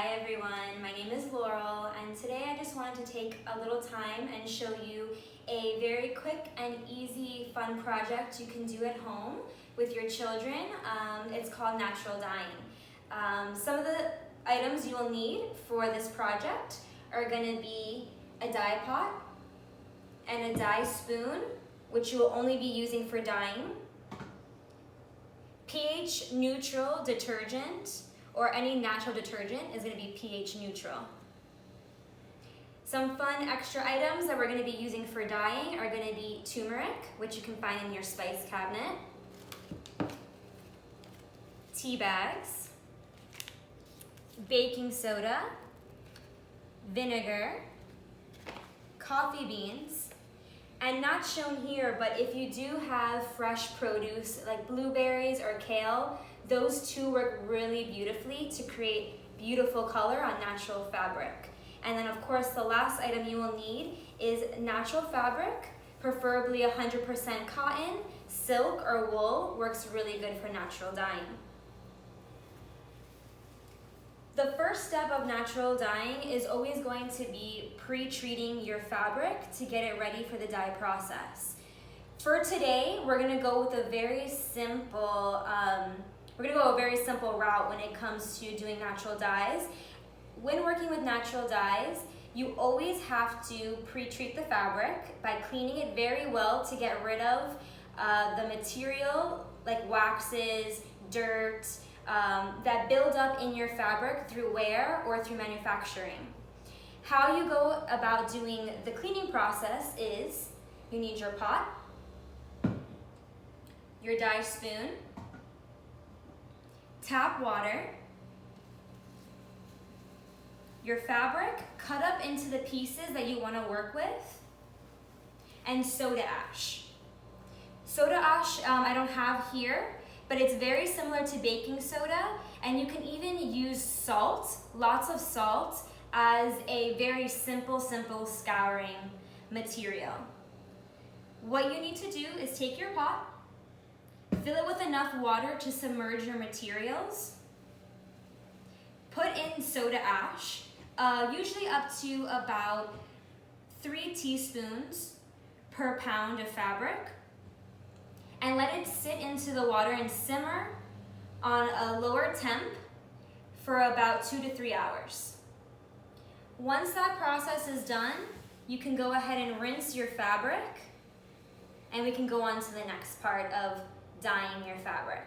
Hi everyone, my name is Laurel, and today I just wanted to take a little time and show you a very quick and easy fun project you can do at home with your children. It's called natural dyeing. Some of the items you will need for this project are going to be a dye pot and a dye spoon, which you will only be using for dyeing, pH neutral detergent, or any natural detergent is going to be pH neutral. Some fun extra items that we're going to be using for dyeing are going to be turmeric, which you can find in your spice cabinet, tea bags, baking soda, vinegar, coffee beans, and not shown here, but if you do have fresh produce like blueberries or kale, those two work really beautifully to create beautiful color on natural fabric. And then of course the last item you will need is natural fabric, preferably 100% cotton. Silk or wool works really good for natural dyeing. The first step of natural dyeing is always going to be pre-treating your fabric to get it ready for the dye process. For today, we're gonna go with a very simple route when it comes to doing natural dyes. When working with natural dyes, you always have to pre-treat the fabric by cleaning it very well to get rid of the material like waxes, dirt, that build up in your fabric through wear or through manufacturing. How you go about doing the cleaning process is you need your pot, your dye spoon, tap water, your fabric cut up into the pieces that you want to work with, and soda ash. Soda ash I don't have here, but it's very similar to baking soda, and you can even use salt, lots of salt, as a very simple scouring material. What you need to do is take your pot, fill it with enough water to submerge your materials, put in soda ash, usually up to about 3 teaspoons per pound of fabric, and let it sit into the water and simmer on a lower temp for about 2 to 3 hours. Once that process is done, you can go ahead and rinse your fabric, and we can go on to the next part of dyeing your fabric.